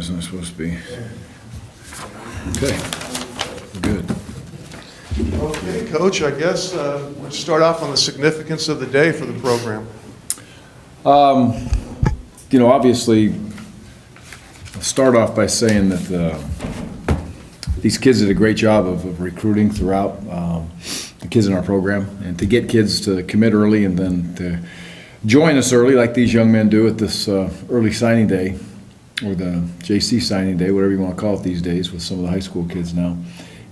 isn't it supposed to be? Okay, good. Okay, Coach, I guess we'll start off on the significance of the day for the program. Obviously, I'll start off by saying that these kids did a great job of recruiting throughout the kids in our program, and to get kids to commit early and then to join us early like these young men do at this early signing day, or the JC signing day, whatever you want to call it these days with some of the high school kids now.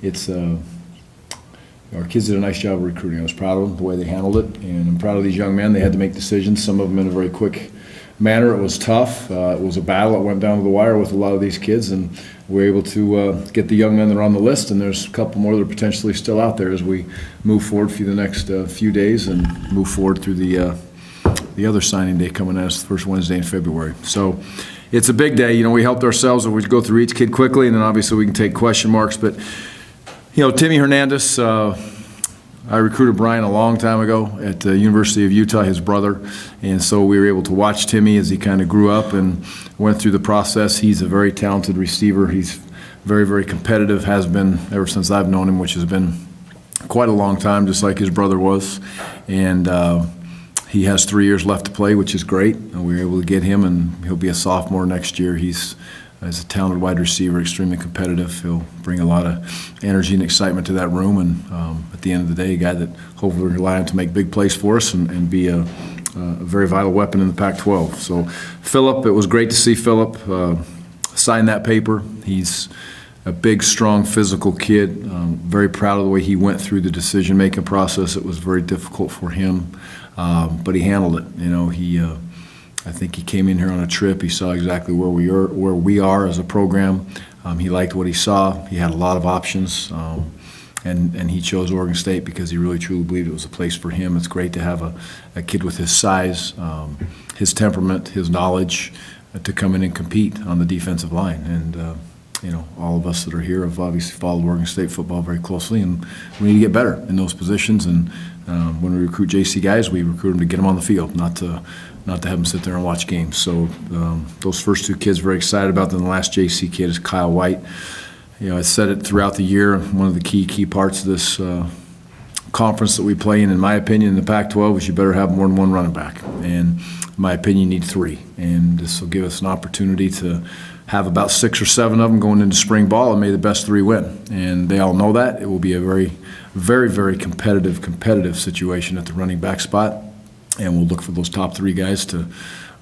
It's our kids did a nice job of recruiting. I was proud of them, the way they handled it, and I'm proud of these young men. They had to make decisions, some of them in a very quick manner. It was tough. It was a battle. It went down to the wire with a lot of these kids, and we were able to get the young men that are on the list, and there's a couple more that are potentially still out there as we move forward through the next few days and move forward through the other signing day coming at us the first Wednesday in February. So it's a big day. We helped ourselves, and we go through each kid quickly, and then obviously we can take question marks. But Timmy Hernandez, I recruited Brian a long time ago at the University of Utah, his brother, and so we were able to watch Timmy as he kind of grew up and went through the process. He's a very talented receiver. He's very, very competitive, has been ever since I've known him, which has been quite a long time, just like his brother was. And he has 3 years left to play, which is great. And we were able to get him, and he'll be a sophomore next year. He's a talented wide receiver, extremely competitive. He'll bring a lot of energy and excitement to that room, and at the end of the day, a guy that hopefully we rely on to make big plays for us and be a very vital weapon in the Pac-12. So Phillip, it was great to see Phillip sign that paper. He's a big, strong, physical kid. Very proud of the way he went through the decision-making process. It was very difficult for him, but he handled it. I think he came in here on a trip. He saw exactly where we are as a program. He liked what he saw. He had a lot of options, and he chose Oregon State because he really truly believed it was a place for him. It's great to have a kid with his size, his temperament, his knowledge, to come in and compete on the defensive line. And all of us that are here have obviously followed Oregon State football very closely, and we need to get better in those positions. And when we recruit JC guys, we recruit them to get them on the field, not to have them sit there and watch games. So those first two kids, very excited about them. The last JC kid is Kyle White. I said it throughout the year, one of the key parts of this conference that we play in my opinion, in the Pac-12, is you better have more than one running back. And in my opinion, you need 3. And this will give us an opportunity to have about 6 or 7 of them going into spring ball, and may the best 3 win. And they all know that. It will be a very, very, very competitive situation at the running back spot. And we'll look for those top 3 guys to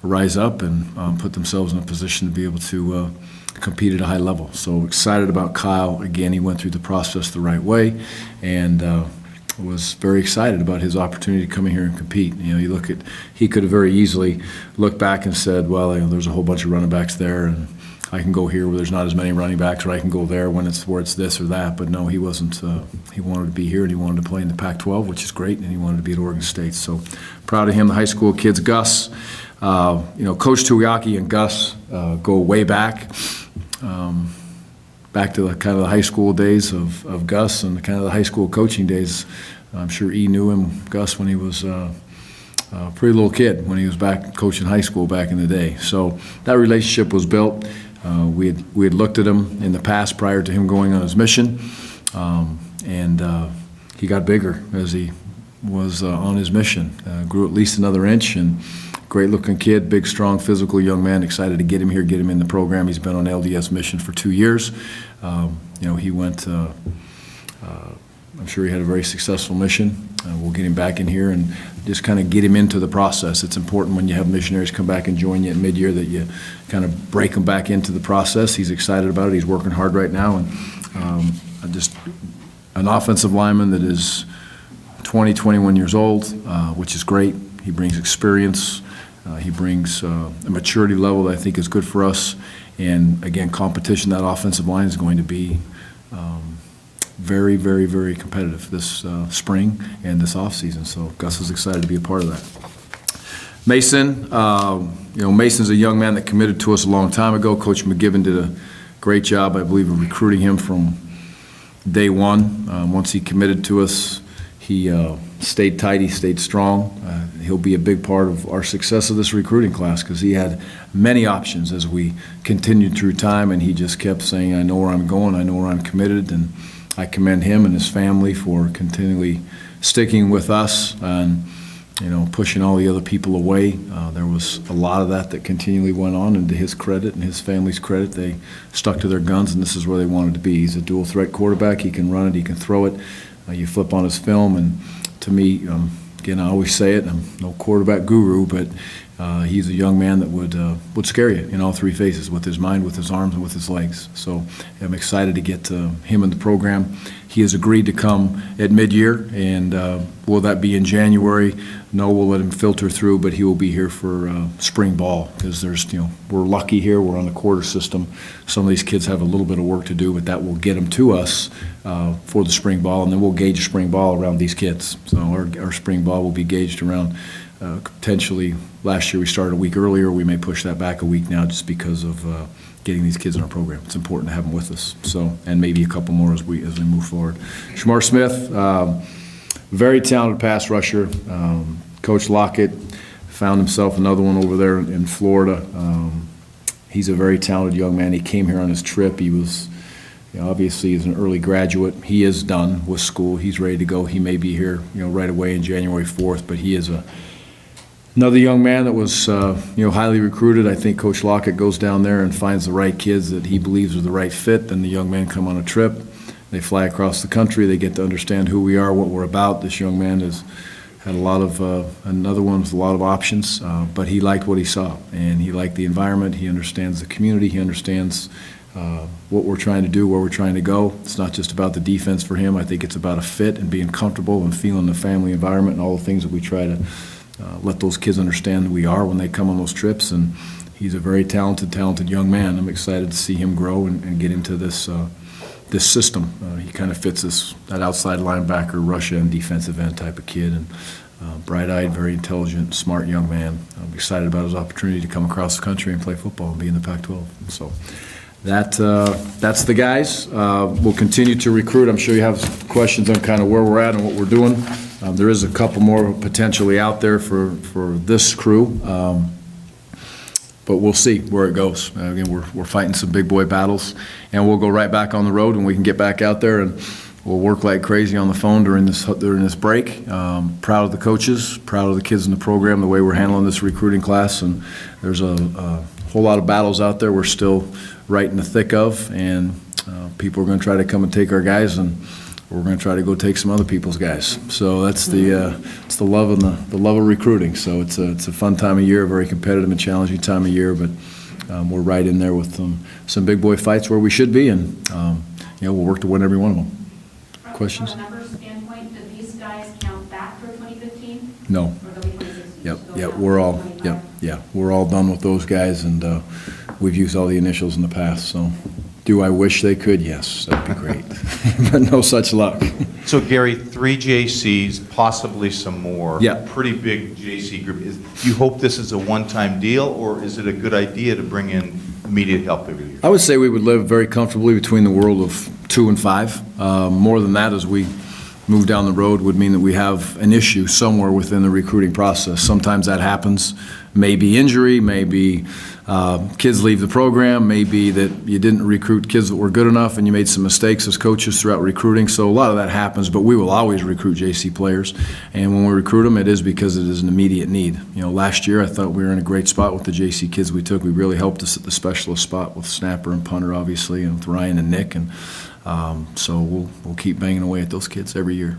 rise up and put themselves in a position to be able to compete at a high level. So excited about Kyle. Again, he went through the process the right way, and was very excited about his opportunity to come in here and compete. He could have very easily looked back and said, well, there's a whole bunch of running backs there, and I can go here where there's not as many running backs, or I can go there where it's this or that. But no, he wasn't. He wanted to be here, and he wanted to play in the Pac-12, which is great, and he wanted to be at Oregon State. So proud of him. The high school kids, Gus, Coach Tuiaki and Gus go way back to the kind of the high school days of Gus and the kind of the high school coaching days. I'm sure E knew him, Gus, when he was a pretty little kid, when he was back coaching high school back in the day. So that relationship was built. We had looked at him in the past prior to him going on his mission, and he got bigger as he was on his mission. Grew at least another inch, and great-looking kid, big, strong, physical young man. Excited to get him here, get him in the program. He's been on LDS mission for 2 years. He went. I'm sure he had a very successful mission. We'll get him back in here and just kind of get him into the process. It's important when you have missionaries come back and join you at mid-year that you kind of break them back into the process. He's excited about it. He's working hard right now, and just an offensive lineman that is 20, 21 years old, which is great. He brings experience. He brings a maturity level that I think is good for us. And again, competition, that offensive line is going to be very, very, very competitive this spring and this offseason. So Gus is excited to be a part of that. Mason, Mason's a young man that committed to us a long time ago. Coach McGibbon did a great job, I believe, of recruiting him from day one. Once he committed to us, he stayed tight, he stayed strong. He'll be a big part of our success of this recruiting class because he had many options as we continued through time, and he just kept saying, I know where I'm going, I know where I'm committed, and I commend him and his family for continually sticking with us and, pushing all the other people away. There was a lot of that continually went on, and to his credit and his family's credit, they stuck to their guns, and this is where they wanted to be. He's a dual threat quarterback. He can run it, he can throw it. You flip on his film, and to me, again, I always say it, I'm no quarterback guru, but he's a young man that would scare you in all three phases, with his mind, with his arms, and with his legs. So I'm excited to get him in the program. He has agreed to come at mid-year, and will that be in January? No, we'll let him filter through, but he will be here for spring ball, because we're lucky here. We're on the quarter system. Some of these kids have a little bit of work to do, but that will get them to us for the spring ball, and then we'll gauge spring ball around these kids. So our spring ball will be gauged around potentially. Last year we started a week earlier. We may push that back a week now just because of getting these kids in our program. It's important to have them with us. So, and maybe a couple more as we move forward. Shamar Smith, very talented pass rusher. Coach Lockett found himself another one over there in Florida. He's a very talented young man. He came here on his trip. He was, obviously he's an early graduate. He is done with school. He's ready to go. He may be here, right away in January 4th, but he is another young man that was, highly recruited. I think Coach Lockett goes down there and finds the right kids that he believes are the right fit. Then the young men come on a trip. They fly across the country. They get to understand who we are, what we're about. This young man has had a lot of, another one with a lot of options, but he liked what he saw, and he liked the environment. He understands the community. He understands what we're trying to do, where we're trying to go. It's not just about the defense for him. I think it's about a fit and being comfortable and feeling the family environment and all the things that we try to let those kids understand that we are when they come on those trips. And he's a very talented young man. I'm excited to see him grow and get into this system. He kind of fits that outside linebacker, rush end, defensive end type of kid, and bright-eyed, very intelligent, smart young man. I'm excited about his opportunity to come across the country and play football and be in the Pac-12. So that's the guys. We'll continue to recruit. I'm sure you have questions on kind of where we're at and what we're doing. There is a couple more potentially out there for this crew, but we'll see where it goes. Again, we're fighting some big boy battles, and we'll go right back on the road when we can get back out there, and we'll work like crazy on the phone during this break. Proud of the coaches, proud of the kids in the program, the way we're handling this recruiting class, and there's a whole lot of battles out there we're still right in the thick of, and people are going to try to come and take our guys, and we're going to try to go take some other people's guys. So that's it's the love and the love of recruiting. So it's a fun time of year, a very competitive and challenging time of year, but we're right in there with some big boy fights where we should be, and we'll work to win every one of them. Questions? From a numbers standpoint, do these guys count back for 2015? No. Or they'll be 2016? Yep. We're all done with those guys, and we've used all the initials in the past. So, do I wish they could? Yes, that'd be great, but no such luck. So Gary, 3 JCs, possibly some more. Yeah. Pretty big JC group. Do you hope this is a one-time deal, or is it a good idea to bring in immediate help every year? I would say we would live very comfortably between the world of 2 and 5. More than that, as we move down the road, would mean that we have an issue somewhere within the recruiting process. Sometimes that happens. Maybe injury, maybe kids leave the program, maybe that you didn't recruit kids that were good enough and you made some mistakes as coaches throughout recruiting. So a lot of that happens, but we will always recruit JC players. And when we recruit them, it is because it is an immediate need. Last year I thought we were in a great spot with the JC kids we took. We really helped us at the specialist spot with snapper and punter, obviously, and with Ryan and Nick. And so we'll keep banging away at those kids every year.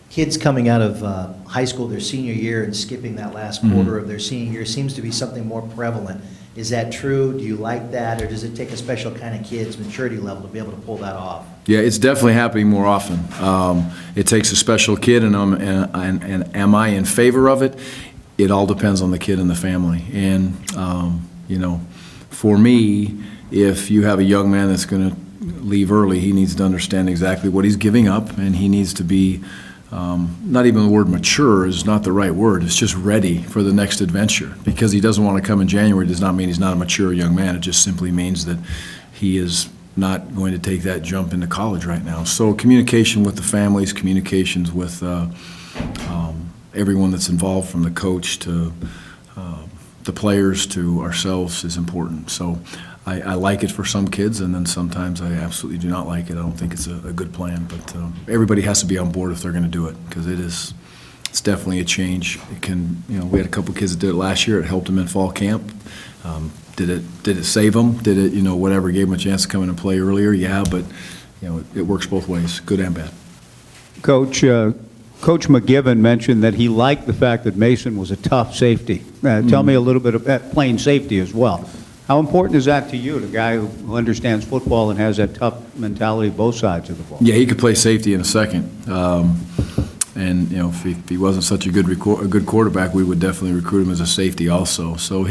Kids coming out of high school their senior year and skipping that last quarter of their senior year seems to be something more prevalent. Is that true? Do you like that? Or does it take a special kind of kid's maturity level to be able to pull that off? Yeah, it's definitely happening more often. It takes a special kid, and am I in favor of it? It all depends on the kid and the family. And, for me, if you have a young man that's going to leave early, he needs to understand exactly what he's giving up, and he needs to be not even the word mature is not the right word. It's just ready for the next adventure. Because he doesn't want to come in January does not mean he's not a mature young man. It just simply means that he is not going to take that jump into college right now. So communication with the families, communications with everyone that's involved, from the coach to the players to ourselves is important. So I like it for some kids, and then sometimes I absolutely do not like it. I don't think it's a good plan, but everybody has to be on board if they're going to do it, because it's definitely a change. It can, we had a couple kids that did it last year. It helped them in fall camp. Did it save them? Did it, whatever, gave them a chance to come in and play earlier? Yeah, but, it works both ways, good and bad. Coach McGiven mentioned that he liked the fact that Mason was a tough safety. Tell me a little bit about playing safety as well. How important is that to you, the guy who understands football and has that tough mentality both sides of the ball? Yeah, he could play safety in a second. And, if he wasn't such a good quarterback, we would definitely recruit him as a safety also. So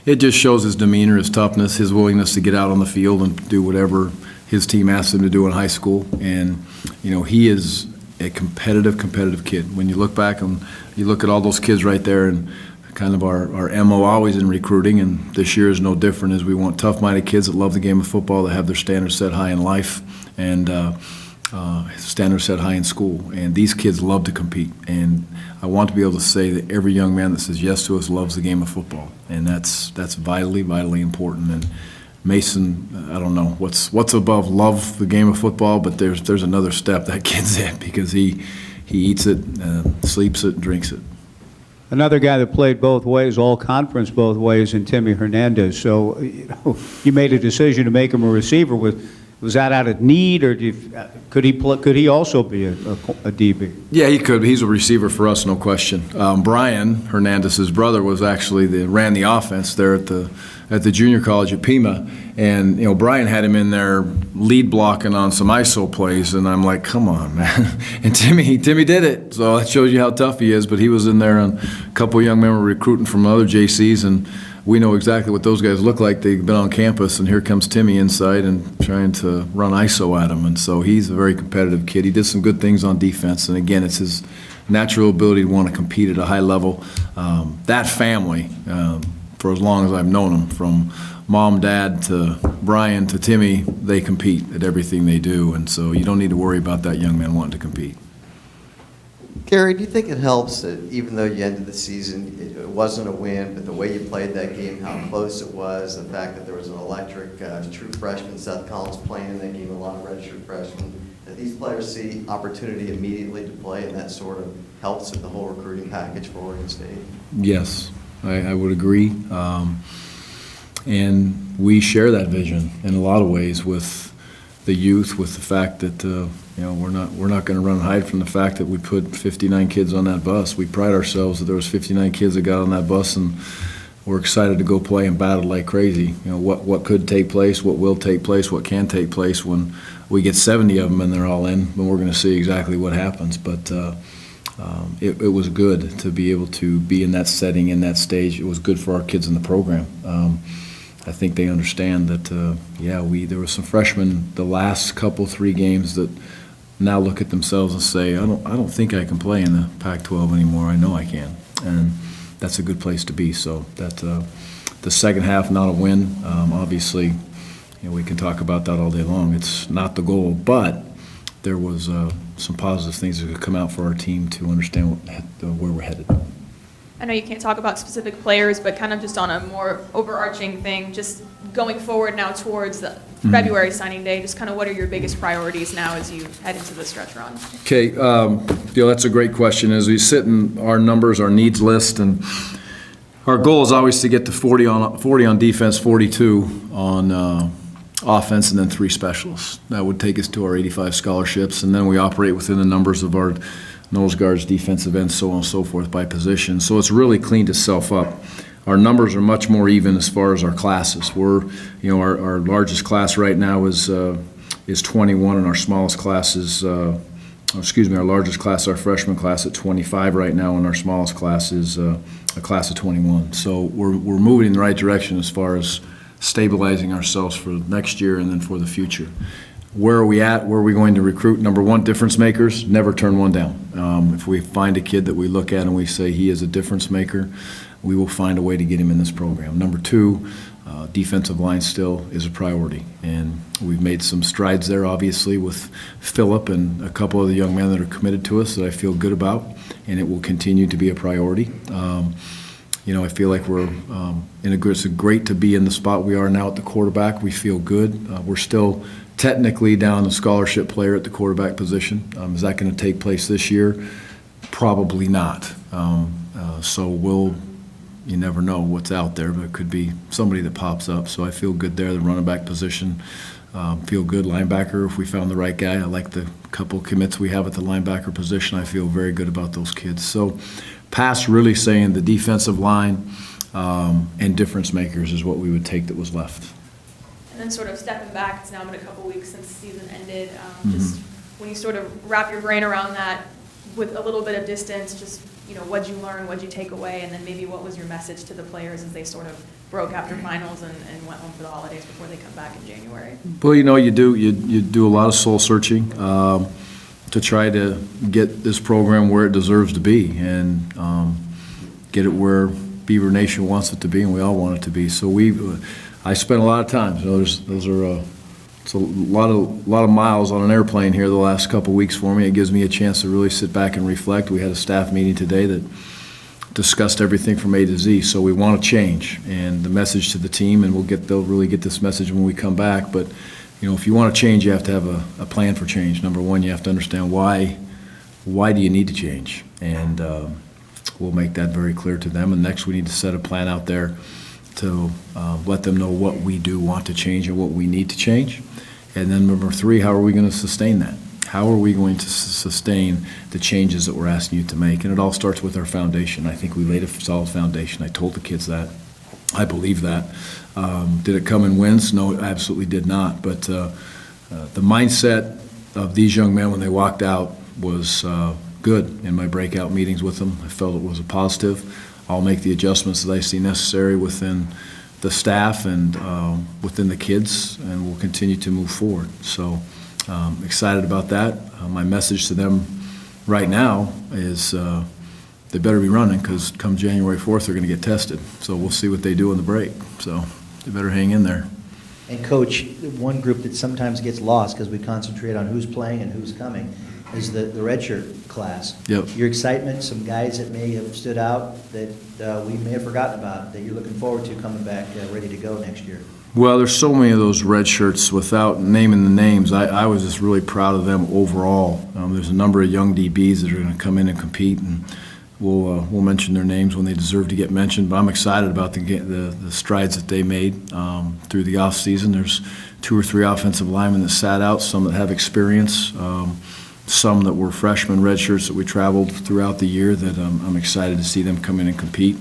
it just shows his demeanor, his toughness, his willingness to get out on the field and do whatever his team asked him to do in high school. And, he is a competitive kid. When you look back and you look at all those kids right there, and kind of our MO always in recruiting, and this year is no different, is we want tough-minded kids that love the game of football, that have their standards set high in life, and standards set high in school. And these kids love to compete. And I want to be able to say that every young man that says yes to us loves the game of football. And that's vitally, vitally important. And Mason, I don't know what's above love the game of football, but there's another step that kid's in, because he eats it, sleeps it, drinks it. Another guy that played both ways, all conference both ways, in Timmy Hernandez. So, you made a decision to make him a receiver. Was that out of need, or could he also be a DB? Yeah, he could. He's a receiver for us, no question. Brian Hernandez's brother was actually ran the offense there at the junior college at Pima, and Brian had him in there lead blocking on some ISO plays, and I'm like, come on, man. And Timmy did it, so that shows you how tough he is. But he was in there, and a couple of young men were recruiting from other JCs, and we know exactly what those guys look like. They've been on campus, and here comes Timmy inside and trying to run ISO at him. And so he's a very competitive kid. He did some good things on defense, and again, it's his natural ability to want to compete at a high level. That family, for as long as I've known them, from mom, dad, to Brian, to Timmy, they compete at everything they do, and so you don't need to worry about that young man wanting to compete. Gary, do you think it helps that even though you ended the season, it wasn't a win, but the way you played that game, how close it was, the fact that there was an electric true freshman, Seth Collins, playing in that game, a lot of redshirt freshmen, that these players see opportunity immediately to play, and that sort of helps with the whole recruiting package for Oregon State? Yes, I would agree. And we share that vision in a lot of ways with the youth, with the fact that we're not going to run and hide from the fact that we put 59 kids on that bus. We pride ourselves that there was 59 kids that got on that bus, and we're excited to go play and battle like crazy. What could take place, what will take place, what can take place when we get 70 of them and they're all in, and we're going to see exactly what happens. But it was good to be able to be in that setting, in that stage. It was good for our kids in the program. I think they understand that, there were some freshmen the last three games that now look at themselves and say, I don't think I can play in the Pac-12 anymore. I know I can, and that's a good place to be. So that the second half, not a win. Obviously, we can talk about that all day long. It's not the goal, but there was some positive things that could come out for our team to understand where we're headed. I know you can't talk about specific players, but kind of just on a more overarching thing, just going forward now towards the February signing day, just kind of what are your biggest priorities now as you head into the stretch run? Okay, that's a great question. As we sit in our numbers, our needs list, and our goal is always to get to 40 on defense, 42 on offense, and then 3 specialists. That would take us to our 85 scholarships, and then we operate within the numbers of our nose guards, defensive ends, so on and so forth by position. So it's really cleaned itself up. Our numbers are much more even as far as our classes. We're, our largest class right now is 21, and our smallest class is, our largest class, our freshman class, at 25 right now, and our smallest class is a class of 21. So we're moving in the right direction as far as stabilizing ourselves for next year and then for the future. Where are we at? Where are we going to recruit? Number one, difference makers. Never turn one down. If we find a kid that we look at and we say he is a difference maker, we will find a way to get him in this program. Number two, defensive line still is a priority. And we've made some strides there, obviously, with Phillip and a couple of the young men that are committed to us that I feel good about, and it will continue to be a priority. I feel like we're it's great to be in the spot we are now at the quarterback. We feel good. We're still technically down a scholarship player at the quarterback position. Is that going to take place this year? Probably not. So you never know what's out there, but it could be somebody that pops up. So I feel good there. The running back position, feel good. Linebacker, if we found the right guy. I like the couple commits we have at the linebacker position. I feel very good about those kids. So pass really saying the defensive line and difference makers is what we would take that was left. And then sort of stepping back, it's now been a couple weeks since the season ended. Just when you sort of wrap your brain around that with a little bit of distance, just, what'd you learn, what'd you take away, and then maybe what was your message to the players as they sort of broke after finals and went home for the holidays before they come back in January? Well, you do a lot of soul searching to try to get this program where it deserves to be and get it where Beaver Nation wants it to be and we all want it to be. So I spent a lot of time. It's a lot of miles on an airplane here the last couple weeks for me. It gives me a chance to really sit back and reflect. We had a staff meeting today that discussed everything from A to Z. So we want to change, and the message to the team, and they'll really get this message when we come back. But if you want to change, you have to have a plan for change. Number one, you have to understand why do you need to change, and we'll make that very clear to them. And next, we need to set a plan out there to let them know what we do want to change and what we need to change. And then number three, how are we going to sustain that? How are we going to sustain the changes that we're asking you to make? And it all starts with our foundation. I think we laid a solid foundation. I told the kids that. I believe that. Did it come in wins? No, it absolutely did not. But the mindset of these young men when they walked out was good in my breakout meetings with them. I felt it was a positive. I'll make the adjustments that I see necessary within the staff and within the kids, and we'll continue to move forward. So excited about that. My message to them right now is they better be running, because come January 4th, they're going to get tested. So we'll see what they do in the break. So they better hang in there. And Coach, one group that sometimes gets lost because we concentrate on who's playing and who's coming is the redshirt class. Yep. Your excitement, some guys that may have stood out that we may have forgotten about, that you're looking forward to coming back ready to go next year. Well, there's so many of those red shirts. Without naming the names, I was just really proud of them overall. There's a number of young DBs that are going to come in and compete, and we'll mention their names when they deserve to get mentioned. But I'm excited about the strides that they made through the offseason. There's 2 or 3 offensive linemen that sat out, some that have experience, some that were freshman red shirts that we traveled throughout the year that I'm excited to see them come in and compete.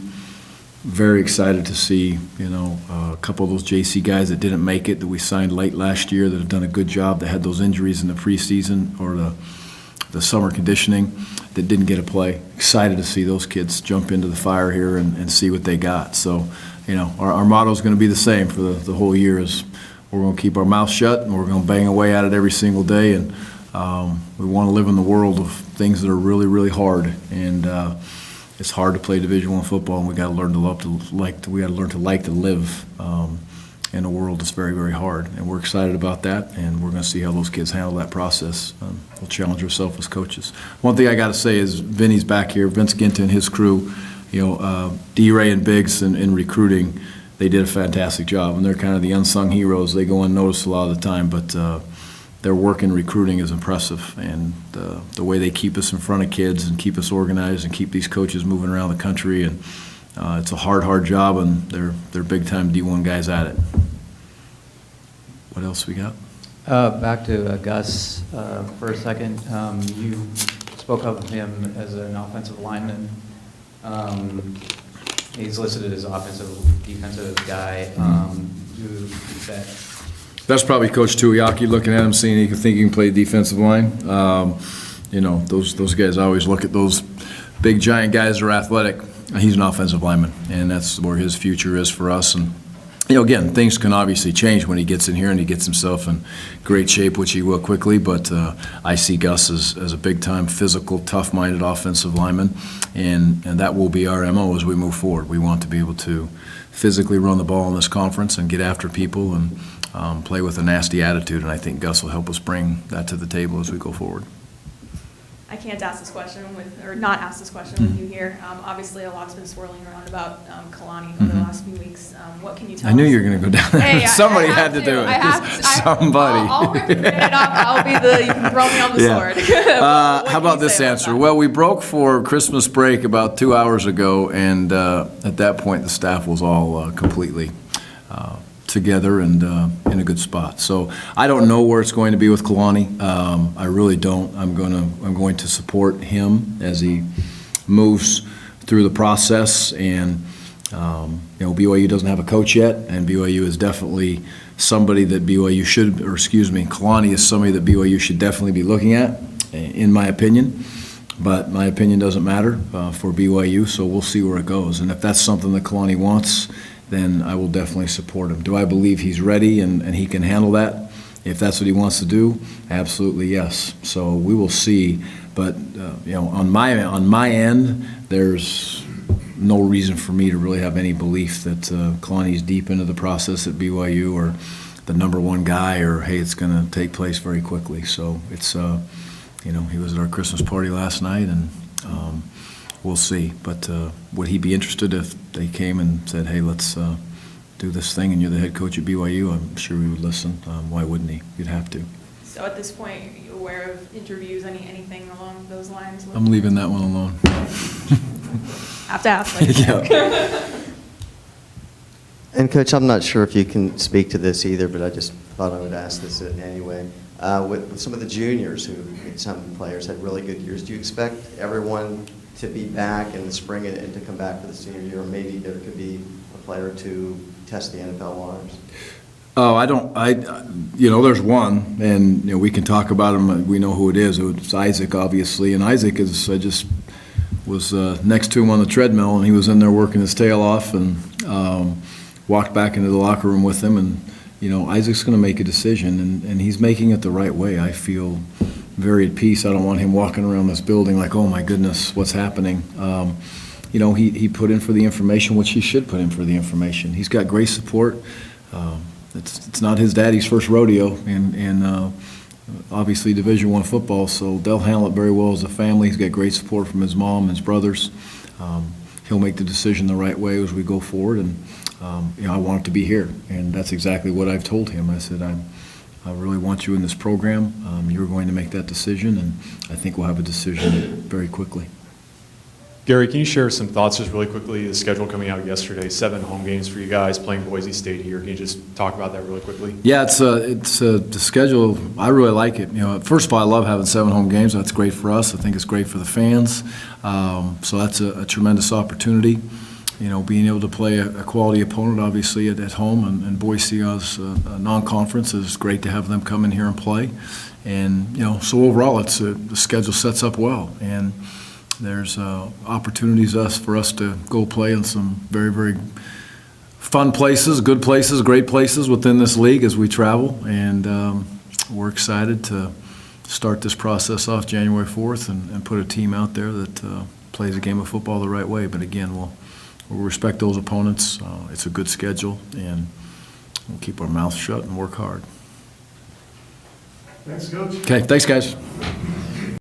Very excited to see, a couple of those JC guys that didn't make it, that we signed late last year, that have done a good job, that had those injuries in the preseason or the summer conditioning, that didn't get a play. Excited to see those kids jump into the fire here and see what they got. So, our motto is going to be the same for the whole year, is we're going to keep our mouth shut and we're going to bang away at it every single day. And we want to live in the world of things that are really, really hard. And it's hard to play Division I football, and we got to learn to like to live in a world that's very, very hard. And we're excited about that, and we're going to see how those kids handle that process. We'll challenge ourselves as coaches. One thing I got to say is Vinny's back here, Vince Ginta and his crew. D-Ray and Biggs in recruiting, they did a fantastic job, and they're kind of the unsung heroes. They go unnoticed a lot of the time, but their work in recruiting is impressive, and the way they keep us in front of kids and keep us organized and keep these coaches moving around the country, and it's a hard job, and they're big-time D1 guys at it. What else we got? Back to Gus for a second. You spoke of him as an offensive lineman. He's listed as offensive, defensive guy. That's probably Coach Tuiaki looking at him, seeing he can think he can play defensive line. Those guys always look at those big giant guys that are athletic. He's an offensive lineman, and that's where his future is for us. And again, things can obviously change when he gets in here and he gets himself in great shape, which he will quickly. But I see Gus as a big-time, physical, tough-minded offensive lineman, and that will be our MO as we move forward. We want to be able to physically run the ball in this conference and get after people and play with a nasty attitude, and I think Gus will help us bring that to the table as we go forward. I can't ask this question or not ask this question with you here. Obviously, a lot's been swirling around about Kalani over the last few weeks. What can you tell us? I knew you were going to go down there. Hey, Somebody I had to do it. I have to. Somebody. I'll rip it up. I'll be the, you can throw me on the sword. What How can about you this say about answer? that? Well, we broke for Christmas break about 2 hours ago, and at that point, the staff was all completely together and in a good spot. So I don't know where it's going to be with Kalani. I really don't. I'm going to support him as he moves through the process. And BYU doesn't have a coach yet, and BYU is definitely somebody that BYU should, or excuse me, Kalani is somebody that BYU should definitely be looking at, in my opinion. But my opinion doesn't matter for BYU, so we'll see where it goes. And if that's something that Kalani wants, then I will definitely support him. Do I believe he's ready and he can handle that? If that's what he wants to do, absolutely yes. So we will see. But on my end, there's no reason for me to really have any belief that Kalani's deep into the process at BYU or the number one guy, or hey, it's going to take place very quickly. So it's he was at our Christmas party last night, and we'll see. But would he be interested if they came and said, hey, let's do this thing, and you're the head coach at BYU? I'm sure he would listen. Why wouldn't he? You'd have to. So at this point, are you aware of interviews, anything along those lines? I'm leaving that one alone. Have to ask. Like, Yeah. And Coach, I'm not sure if you can speak to this either, but I just thought I would ask this anyway. With some of the juniors who, some players had really good years, do you expect everyone to be back in the spring and to come back for the senior year? Or maybe there could be a player to test the NFL waters? Oh, there's one, and we can talk about him. We know who it is. It's Isaac, obviously, and Isaac is. I just was next to him on the treadmill, and he was in there working his tail off, and walked back into the locker room with him. And Isaac's going to make a decision, and he's making it the right way. I feel very at peace. I don't want him walking around this building like, oh my goodness, what's happening? He put in for the information, which he should put in for the information. He's got great support. It's not his daddy's first rodeo in obviously Division I football, so they'll handle it very well as a family. He's got great support from his mom and his brothers. He'll make the decision the right way as we go forward, and I want it to be here, and that's exactly what I've told him. I said, I really want you in this program. You're going to make that decision, and I think we'll have a decision very quickly. Gary, can you share some thoughts just really quickly? The schedule coming out yesterday, 7 home games for you guys, playing Boise State here. Can you just talk about that really quickly? Yeah, it's the schedule. I really like it. First of all, I love having 7 home games. That's great for us. I think it's great for the fans. So that's a tremendous opportunity. Being able to play a quality opponent, obviously, at home, and Boise as a non-conference is great to have them come in here and play. And, so overall, the schedule sets up well. And there's opportunities for us to go play in some very, very fun places, good places, great places within this league as we travel. And we're excited to start this process off January 4th and put a team out there that plays a game of football the right way. But again, we'll respect those opponents. It's a good schedule, and we'll keep our mouths shut and work hard. Thanks, Coach. Okay, thanks, guys.